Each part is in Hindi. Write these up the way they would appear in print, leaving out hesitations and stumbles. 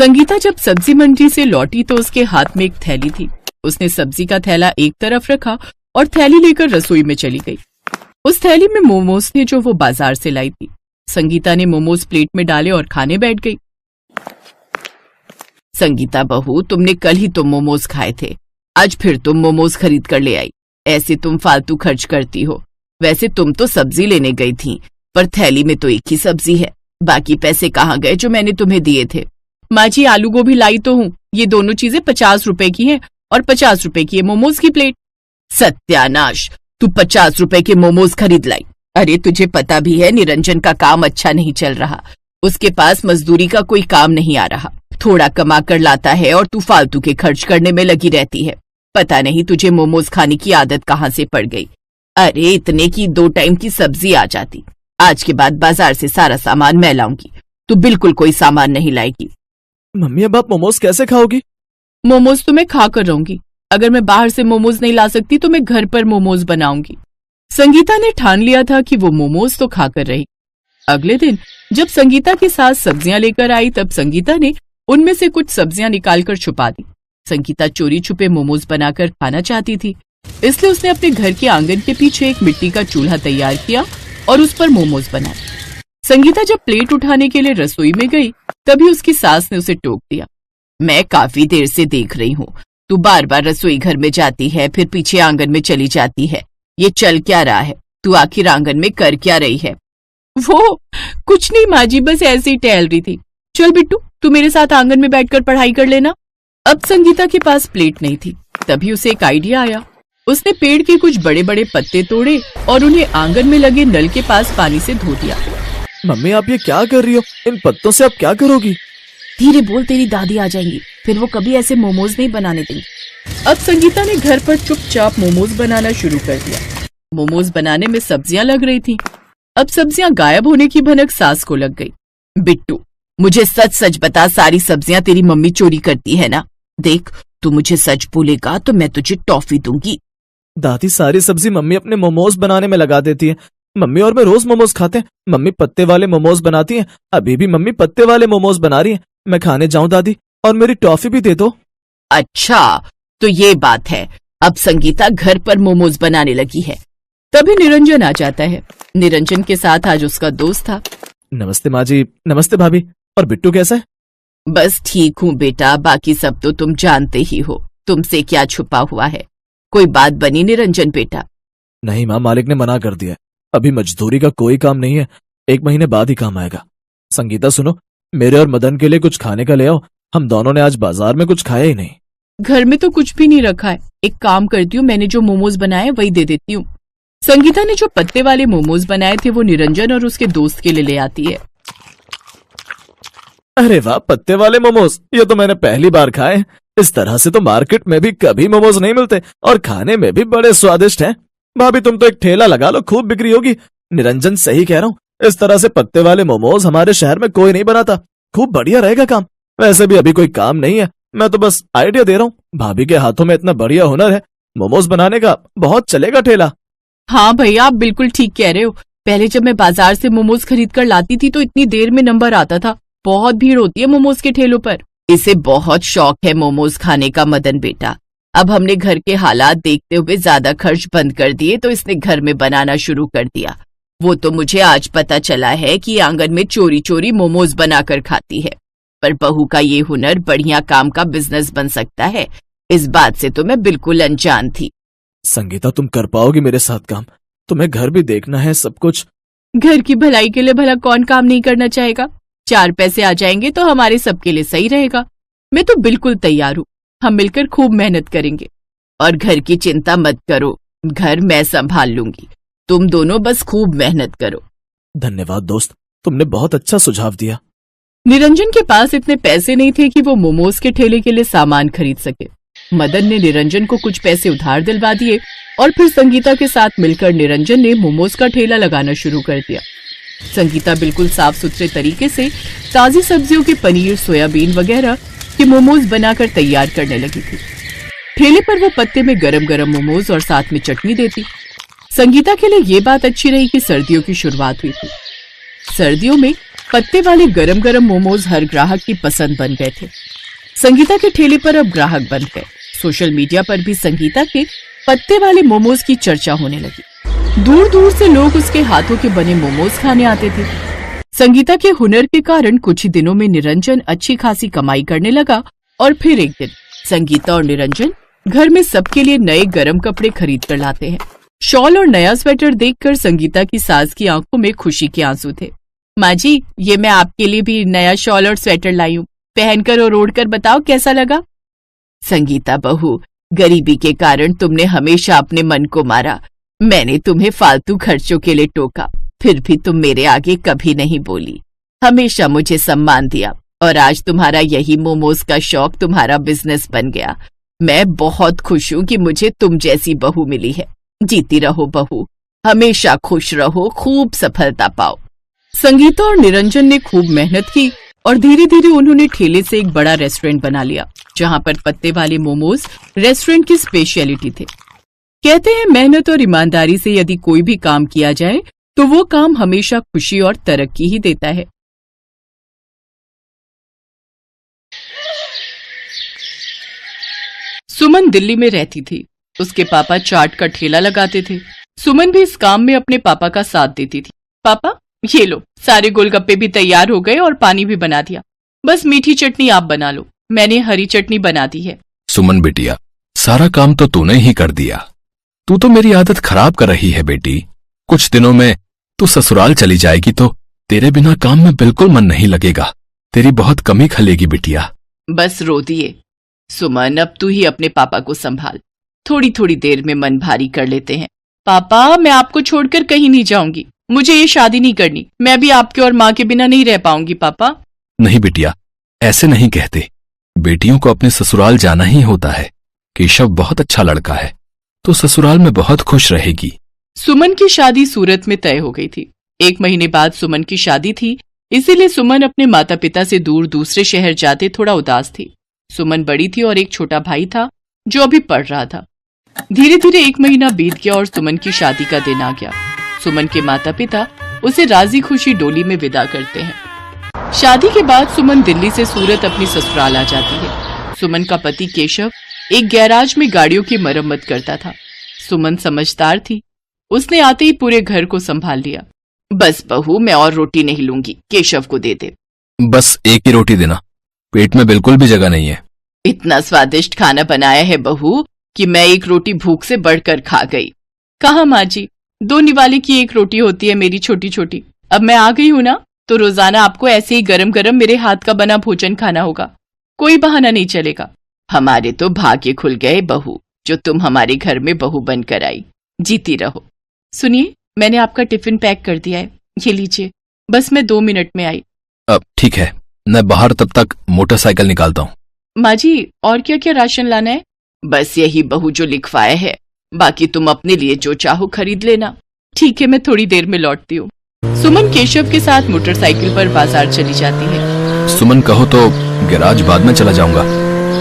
संगीता जब सब्जी मंडी से लौटी तो उसके हाथ में एक थैली थी। उसने सब्जी का थैला एक तरफ रखा और थैली लेकर रसोई में चली गई। उस थैली में मोमोज थे जो वो बाजार से लाई थी। संगीता ने मोमोज प्लेट में डाले और खाने बैठ गई। संगीता बहू, तुमने कल ही तो मोमोज खाए थे, आज फिर तुम मोमोज खरीद कर ले आई। ऐसे तुम फालतू खर्च करती हो। वैसे तुम तो सब्जी लेने गई थी, पर थैली में तो एक ही सब्जी है। बाकी पैसे कहाँ गए जो मैंने तुम्हें दिए थे? माँ जी, आलू गोभी लाई तो हूँ। ये दोनों चीजें 50 रुपए की हैं और 50 रुपए की है मोमोज की प्लेट। सत्यानाश, तू 50 रुपए के मोमोज खरीद लाई। अरे तुझे पता भी है निरंजन का काम अच्छा नहीं चल रहा। उसके पास मजदूरी का कोई काम नहीं आ रहा। थोड़ा कमा कर लाता है और तू फालतू के खर्च करने में लगी रहती है। पता नहीं तुझे मोमोज खाने की आदत कहाँ से पड़ गई। अरे इतने की 2 टाइम की सब्जी आ जाती। आज के बाद बाजार से सारा सामान मैं लाऊंगी। तू बिल्कुल कोई सामान नहीं लाएगी। मम्मी, अब आप मोमोज कैसे खाओगी? मोमोज तो मैं खा कर रहूंगी। अगर मैं बाहर से मोमोज नहीं ला सकती तो मैं घर पर मोमोज बनाऊंगी। संगीता ने ठान लिया था कि वो मोमोज तो खाकर रही। अगले दिन जब संगीता की सास सब्जियां लेकर आई तब संगीता ने उनमें से कुछ सब्जियां निकालकर छुपा दी। संगीता चोरी छुपे मोमोज बनाकर खाना चाहती थी, इसलिए उसने अपने घर के आंगन के पीछे एक मिट्टी का चूल्हा तैयार किया और उस पर मोमोज बनाए। संगीता जब प्लेट उठाने के लिए रसोई में गई तभी उसकी सास ने उसे टोक दिया। मैं काफी देर से देख रही हूँ, तू बार बार रसोई घर में जाती है फिर पीछे आंगन में चली जाती है। ये चल क्या रहा है? तू आखिर आंगन में कर क्या रही है? वो कुछ नहीं माँ जी, बस ऐसे ही टहल रही थी। चल बिट्टू, तू मेरे साथ आंगन में बैठकर पढ़ाई कर लेना। अब संगीता के पास प्लेट नहीं थी, तभी उसे एक आइडिया आया। उसने पेड़ के कुछ बड़े बड़े पत्ते तोड़े और उन्हें आंगन में लगे नल के पास पानी से धो दिया। मम्मी, आप ये क्या कर रही हो? इन पत्तों से आप क्या करोगी? धीरे बोल, तेरी दादी आ जाएंगी, फिर वो कभी ऐसे मोमोज नहीं बनाने देंगी। अब संगीता ने घर पर चुपचाप मोमोज बनाना शुरू कर दिया। मोमोज बनाने में सब्जियां लग रही थी। अब सब्जियां गायब होने की भनक सास को लग गई। बिट्टू, मुझे सच सच बता, सारी सब्जियां तेरी मम्मी चोरी करती है ना? देख, तू मुझे सच बोलेगा तो मैं तुझे टॉफी दूंगी। दादी, सारी सब्जी मम्मी अपने मोमोज बनाने में लगा देती है। मम्मी और मैं रोज मोमोज खाते हैं। मम्मी पत्ते वाले मोमोज बनाती हैं। अभी भी मम्मी पत्ते वाले मोमोज बना रही हैं। मैं खाने जाऊं दादी? और मेरी टॉफी भी दे दो। अच्छा, तो ये बात है। अब संगीता घर पर मोमोज बनाने लगी है। तभी निरंजन आ जाता है। निरंजन के साथ आज उसका दोस्त था। नमस्ते माँ जी। नमस्ते भाभी। और बिट्टू कैसा है? बस ठीक हूँ बेटा, बाकी सब तो तुम जानते ही हो। तुमसे क्या छुपा हुआ है? कोई बात बनी निरंजन बेटा? नहीं माँ, मालिक ने मना कर दिया। अभी मजदूरी का कोई काम नहीं है, 1 महीने बाद ही काम आएगा। संगीता सुनो, मेरे और मदन के लिए कुछ खाने का ले आओ। हम दोनों ने आज बाजार में कुछ खाया ही नहीं। घर में तो कुछ भी नहीं रखा है। एक काम करती हूँ, मैंने जो मोमोज बनाए वही दे देती हूँ। संगीता ने जो पत्ते वाले मोमोज बनाए थे वो निरंजन और उसके दोस्त के लिए ले आती है। अरे वाह, पत्ते वाले मोमोज, ये तो मैंने पहली बार खाए। इस तरह से तो मार्केट में भी कभी मोमोज नहीं मिलते और खाने में भी बड़े स्वादिष्ट हैं। भाभी, तुम तो एक ठेला लगा लो, खूब बिक्री होगी। निरंजन सही कह रहा हूँ, इस तरह से पत्ते वाले मोमोज हमारे शहर में कोई नहीं बनाता। खूब बढ़िया रहेगा काम। वैसे भी अभी कोई काम नहीं है, मैं तो बस आइडिया दे रहा हूँ। भाभी के हाथों में इतना बढ़िया हुनर है, मोमोज बनाने का बहुत चलेगा ठेला। हाँ भैया, आप बिल्कुल ठीक कह रहे हो। पहले जब मैं बाजार से मोमोज खरीद कर लाती थी तो इतनी देर में नंबर आता था। बहुत भीड़ होती है मोमोज के ठेलों पर। इसे बहुत शौक है मोमोज खाने का मदन बेटा। अब हमने घर के हालात देखते हुए ज्यादा खर्च बंद कर दिए तो इसने घर में बनाना शुरू कर दिया। वो तो मुझे आज पता चला है कि आंगन में चोरी चोरी मोमोज बनाकर खाती है। पर बहू का ये हुनर बढ़िया काम का बिजनेस बन सकता है, इस बात से तो मैं बिल्कुल अनजान थी। संगीता, तुम कर पाओगी मेरे साथ काम? तुम्हें घर भी देखना है, सब कुछ। घर की भलाई के लिए भला कौन काम नहीं करना चाहेगा? 4 पैसे आ जाएंगे तो हमारे सबके लिए सही रहेगा। मैं तो बिल्कुल तैयार हूँ। हम मिलकर खूब मेहनत करेंगे। और घर की चिंता मत करो, घर मैं संभाल लूंगी। तुम दोनों बस खूब मेहनत करो। धन्यवाद दोस्त, तुमने बहुत अच्छा सुझाव दिया। निरंजन के पास इतने पैसे नहीं थे कि वो मोमोज के ठेले के लिए सामान खरीद सके। मदन ने निरंजन को कुछ पैसे उधार दिलवा दिए और फिर संगीता के साथ मिलकर निरंजन ने मोमोज का ठेला लगाना शुरू कर दिया। संगीता बिल्कुल साफ सुथरे तरीके से ताजी सब्जियों के पनीर, सोयाबीन वगैरह के मोमोज बनाकर तैयार करने लगी थी। ठेले पर वो पत्ते में गरम गरम मोमोज और साथ में चटनी देती। संगीता के लिए ये बात अच्छी रही कि सर्दियों की शुरुआत हुई थी। सर्दियों में पत्ते वाले गरम गरम मोमोज हर ग्राहक की पसंद बन गए थे। संगीता के ठेले पर अब ग्राहक बन गए। सोशल मीडिया पर भी संगीता के पत्ते वाले मोमोज की चर्चा होने लगी। दूर दूर से लोग उसके हाथों के बने मोमोज खाने आते थे। संगीता के हुनर के कारण कुछ ही दिनों में निरंजन अच्छी खासी कमाई करने लगा और फिर एक दिन संगीता और निरंजन घर में सबके लिए नए गरम कपड़े खरीद कर लाते हैं। शॉल और नया स्वेटर देखकर संगीता की सास की आंखों में खुशी के आंसू थे। माँ जी, ये मैं आपके लिए भी नया शॉल और स्वेटर लाई हूँ, पहनकर और ओढ़कर बताओ कैसा लगा। संगीता बहू, गरीबी के कारण तुमने हमेशा अपने मन को मारा। मैंने तुम्हें फालतू खर्चों के लिए टोका, फिर भी तुम मेरे आगे कभी नहीं बोली, हमेशा मुझे सम्मान दिया और आज तुम्हारा यही मोमोज का शौक तुम्हारा बिजनेस बन गया। मैं बहुत खुश हूँ कि मुझे तुम जैसी बहू मिली है। जीती रहो बहू, हमेशा खुश रहो, खूब सफलता पाओ। संगीता और निरंजन ने खूब मेहनत की और धीरे धीरे उन्होंने ठेले से एक बड़ा रेस्टोरेंट बना लिया, जहां पर पत्ते वाले मोमोज रेस्टोरेंट की स्पेशलिटी थे। कहते हैं मेहनत और ईमानदारी से यदि कोई भी काम किया जाए तो वो काम हमेशा खुशी और तरक्की ही देता है। सुमन दिल्ली में रहती थी। उसके पापा चाट का ठेला लगाते थे। सुमन भी इस काम में अपने पापा का साथ देती थी। पापा, ये लो, सारे गोलगप्पे भी तैयार हो गए और पानी भी बना दिया, बस मीठी चटनी आप बना लो, मैंने हरी चटनी बना दी है। सुमन बेटिया, सारा काम तो तूने ही कर दिया। तू तो मेरी आदत खराब कर रही है बेटी। कुछ दिनों में तू ससुराल चली जाएगी तो तेरे बिना काम में बिल्कुल मन नहीं लगेगा। तेरी बहुत कमी खलेगी बिटिया। बस रो दिए। सुमन, अब तू ही अपने पापा को संभाल, थोड़ी थोड़ी देर में मन भारी कर लेते हैं। पापा, मैं आपको छोड़कर कहीं नहीं जाऊंगी, मुझे ये शादी नहीं करनी, मैं भी आपके और माँ के बिना नहीं रह पाऊंगी। पापा नहीं बिटिया, ऐसे नहीं कहते। बेटियों को अपने ससुराल जाना ही होता है। केशव बहुत अच्छा लड़का है, तो ससुराल में बहुत खुश रहेगी। सुमन की शादी सूरत में तय हो गई थी। 1 महीने बाद सुमन की शादी थी, इसीलिए सुमन अपने माता पिता से दूर दूसरे शहर जाते थोड़ा उदास थी। सुमन बड़ी थी और एक छोटा भाई था जो अभी पढ़ रहा था। धीरे धीरे 1 महीना बीत गया और सुमन की शादी का दिन आ गया। सुमन के माता पिता उसे राजी खुशी डोली में विदा करते हैं। शादी के बाद सुमन दिल्ली से सूरत अपनी ससुराल आ जाती है। सुमन का पति केशव एक गैराज में गाड़ियों की मरम्मत करता था। सुमन समझदार थी, उसने आते ही पूरे घर को संभाल लिया। बस बहू, मैं और रोटी नहीं लूंगी, केशव को दे दे। बस एक ही रोटी देना, पेट में बिल्कुल भी जगह नहीं है। इतना स्वादिष्ट खाना बनाया है बहू कि मैं एक रोटी भूख से बढ़कर खा गई। कहा माँ जी, 2 निवाले की 1 रोटी होती है मेरी छोटी छोटी। अब मैं आ गई हूँ ना, तो रोजाना आपको ऐसे ही गरम गरम मेरे हाथ का बना भोजन खाना होगा, कोई बहाना नहीं चलेगा। हमारे तो भाग्य खुल गए बहू, जो तुम हमारे घर में बहू बनकर आई। जीती रहो। सुनिए, मैंने आपका टिफिन पैक कर दिया है, ये लीजिए, बस मैं 2 मिनट में आई। अब ठीक है, मैं बाहर तब तक मोटरसाइकिल निकालता हूँ। माँ जी, और क्या क्या राशन लाना है? बस यही बहू जो लिखवाया है, बाकी तुम अपने लिए जो चाहो खरीद लेना। ठीक है, मैं थोड़ी देर में लौटती हूँ। सुमन केशव के साथ मोटरसाइकिल पर बाजार चली जाती है। सुमन, कहो तो गैराज बाद में चला जाऊंगा।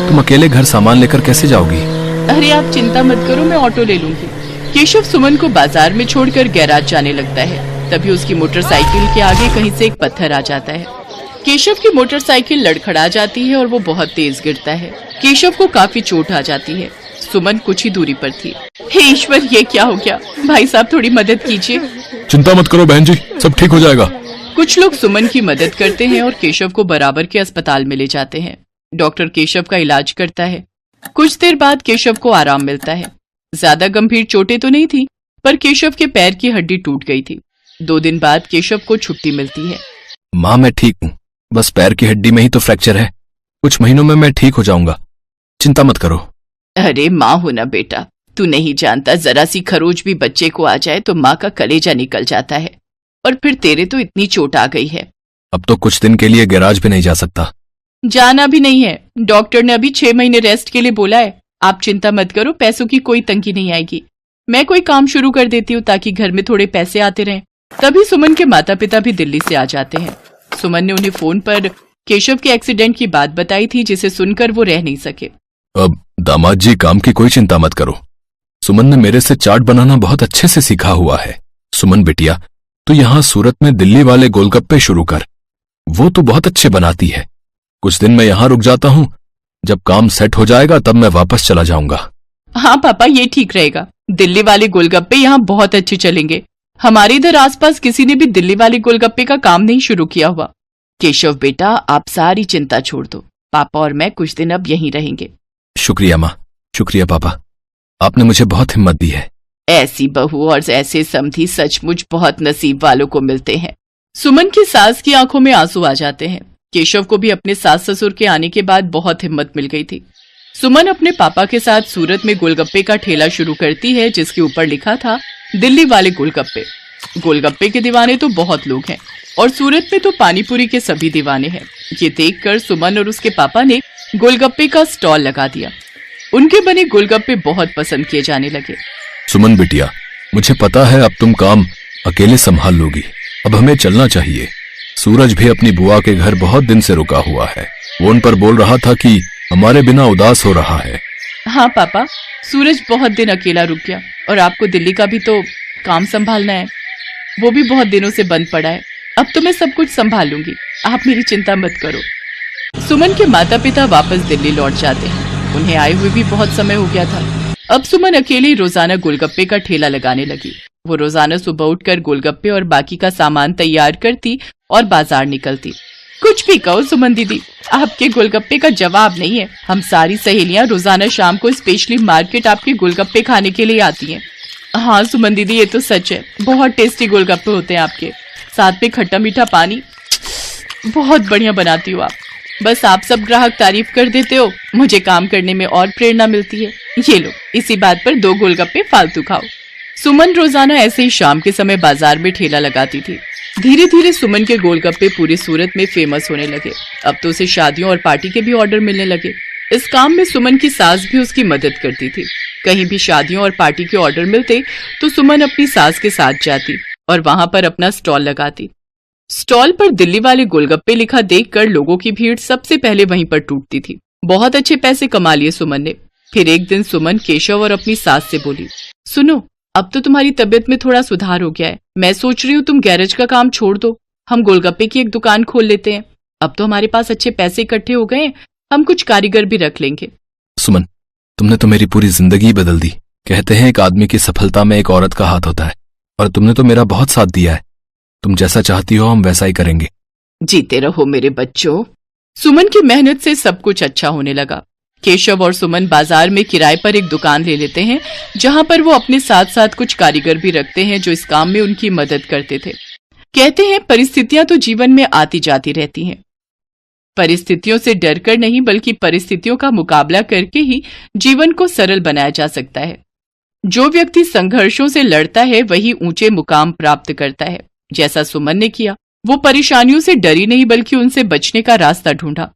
तुम अकेले घर सामान लेकर कैसे जाओगी? अरे आप चिंता मत करो, मैं ऑटो ले लूंगी। केशव सुमन को बाजार में छोड़कर गैराज जाने लगता है। तभी उसकी मोटरसाइकिल के आगे कहीं से एक पत्थर आ जाता है। केशव की मोटरसाइकिल लड़खड़ा जाती है और वो बहुत तेज गिरता है। केशव को काफी चोट आ जाती है। सुमन कुछ ही दूरी पर थी। हे ईश्वर, ये क्या हो गया? भाई साहब, थोड़ी मदद कीजिए। चिंता मत करो बहन जी, सब ठीक हो जाएगा। कुछ लोग सुमन की मदद करते हैं और केशव को बराबर के अस्पताल में ले जाते हैं। डॉक्टर केशव का इलाज करता है। कुछ देर बाद केशव को आराम मिलता है। ज्यादा गंभीर चोटें तो नहीं थी, पर केशव के पैर की हड्डी टूट गई थी। 2 दिन बाद केशव को छुट्टी मिलती है। माँ, मैं ठीक हूँ, बस पैर की हड्डी में ही तो फ्रैक्चर है। कुछ महीनों में मैं ठीक हो जाऊंगा, चिंता मत करो। अरे माँ हो ना बेटा, तू नहीं जानता, जरा सी खरोच भी बच्चे को आ जाए तो माँ का कलेजा निकल जाता है। और फिर तेरे तो इतनी चोट आ गई है। अब तो कुछ दिन के लिए गैराज भी नहीं जा सकता। जाना भी नहीं है, डॉक्टर ने अभी 6 महीने रेस्ट के लिए बोला है। आप चिंता मत करो, पैसों की कोई तंगी नहीं आएगी। मैं कोई काम शुरू कर देती हूँ ताकि घर में थोड़े पैसे आते रहें। तभी सुमन के माता पिता भी दिल्ली से आ जाते हैं। सुमन ने उन्हें फोन पर केशव के एक्सीडेंट की बात बताई थी, जिसे सुनकर वो रह नहीं सके। अब दामाद जी, काम की कोई चिंता मत करो। सुमन ने मेरे से चाट बनाना बहुत अच्छे से सीखा हुआ है। सुमन बिटिया, तू यहाँ सूरत में दिल्ली वाले गोलगप्पे शुरू कर। वो तो बहुत अच्छे बनाती है। कुछ दिन मैं यहाँ रुक जाता हूँ, जब काम सेट हो जाएगा तब मैं वापस चला जाऊंगा। हाँ पापा, ये ठीक रहेगा। दिल्ली वाले गोलगप्पे यहाँ बहुत अच्छे चलेंगे। हमारे इधर आसपास किसी ने भी दिल्ली वाले गोलगप्पे का काम नहीं शुरू किया हुआ। केशव बेटा, आप सारी चिंता छोड़ दो, पापा और मैं कुछ दिन अब यहीं रहेंगे। शुक्रिया माँ, शुक्रिया पापा, आपने मुझे बहुत हिम्मत दी है। ऐसी बहू और ऐसे समधी सचमुच बहुत नसीब वालों को मिलते हैं। सुमन की सास की आंखों में आंसू आ जाते हैं। केशव को भी अपने सास ससुर के आने के बाद बहुत हिम्मत मिल गई थी। सुमन अपने पापा के साथ सूरत में गोलगप्पे का ठेला शुरू करती है, जिसके ऊपर लिखा था दिल्ली वाले गोलगप्पे। गोलगप्पे के दीवाने तो बहुत लोग हैं और सूरत में तो पानीपुरी के सभी दीवाने हैं। ये देखकर सुमन और उसके पापा ने गोलगप्पे का स्टॉल लगा दिया। उनके बने गोलगप्पे बहुत पसंद किए जाने लगे। सुमन बिटिया, मुझे पता है अब तुम काम अकेले संभाल लोगी। अब हमें चलना चाहिए। सूरज भी अपनी बुआ के घर बहुत दिन से रुका हुआ है। वो उन पर बोल रहा था कि हमारे बिना उदास हो रहा है। हाँ पापा, सूरज बहुत दिन अकेला रुक गया और आपको दिल्ली का भी तो काम संभालना है। वो भी बहुत दिनों से बंद पड़ा है। अब तो मैं सब कुछ संभाल लूंगी, आप मेरी चिंता मत करो। सुमन के माता पिता वापस दिल्ली लौट जाते हैं। उन्हें आए हुए भी बहुत समय हो गया था। अब सुमन अकेली रोजाना गोलगप्पे का ठेला लगाने लगी। वो रोजाना सुबह उठकर गोलगप्पे और बाकी का सामान तैयार करती और बाजार निकलती। कुछ भी कहो सुमन दीदी, आपके गोलगप्पे का जवाब नहीं है। हम सारी सहेलियां रोजाना शाम को स्पेशली मार्केट आपके गोलगप्पे खाने के लिए आती हैं। हाँ सुमन दीदी, ये तो सच है। बहुत टेस्टी गोलगप्पे होते हैं आपके, साथ में खट्टा मीठा पानी। बहुत बढ़िया बनाती हो आप। बस आप सब ग्राहक तारीफ कर देते हो, मुझे काम करने में और प्रेरणा मिलती है। ये लो, इसी बात पर 2 गोलगप्पे फालतू खाओ। सुमन रोजाना ऐसे ही शाम के समय बाजार में ठेला लगाती थी। धीरे धीरे सुमन के गोलगप्पे पूरी सूरत में फेमस होने लगे। अब तो उसे शादियों और पार्टी के भी ऑर्डर मिलने लगे। इस काम में सुमन की सास भी उसकी मदद करती थी। कहीं भी शादियों और पार्टी के ऑर्डर मिलते तो सुमन अपनी सास के साथ जाती और वहां पर अपना स्टॉल लगाती। स्टॉल पर दिल्ली वाले गोलगप्पे लिखा देखकर लोगों की भीड़ सबसे पहले वहीं पर टूटती थी। बहुत अच्छे पैसे कमा लिए सुमन ने। फिर एक दिन सुमन केशव और अपनी सास से बोली, सुनो, अब तो तुम्हारी तबीयत में थोड़ा सुधार हो गया है। मैं सोच रही हूँ तुम गैरेज का काम छोड़ दो, हम गोलगप्पे की एक दुकान खोल लेते हैं। अब तो हमारे पास अच्छे पैसे इकट्ठे हो गए, हम कुछ कारीगर भी रख लेंगे। सुमन, तुमने तो मेरी पूरी जिंदगी बदल दी। कहते हैं एक आदमी की सफलता में एक औरत का हाथ होता है, और तुमने तो मेरा बहुत साथ दिया है। तुम जैसा चाहती हो हम वैसा ही करेंगे। जीते रहो मेरे बच्चों। सुमन की मेहनत से सब कुछ अच्छा होने लगा। केशव और सुमन बाजार में किराए पर एक दुकान ले लेते हैं, जहां पर वो अपने साथ साथ कुछ कारीगर भी रखते हैं जो इस काम में उनकी मदद करते थे। कहते हैं परिस्थितियां तो जीवन में आती जाती रहती हैं। परिस्थितियों से डरकर नहीं, बल्कि परिस्थितियों का मुकाबला करके ही जीवन को सरल बनाया जा सकता है। जो व्यक्ति संघर्षों से लड़ता है वही ऊंचे मुकाम प्राप्त करता है। जैसा सुमन ने किया, वो परेशानियों से डरी नहीं बल्कि उनसे बचने का रास्ता ढूंढा।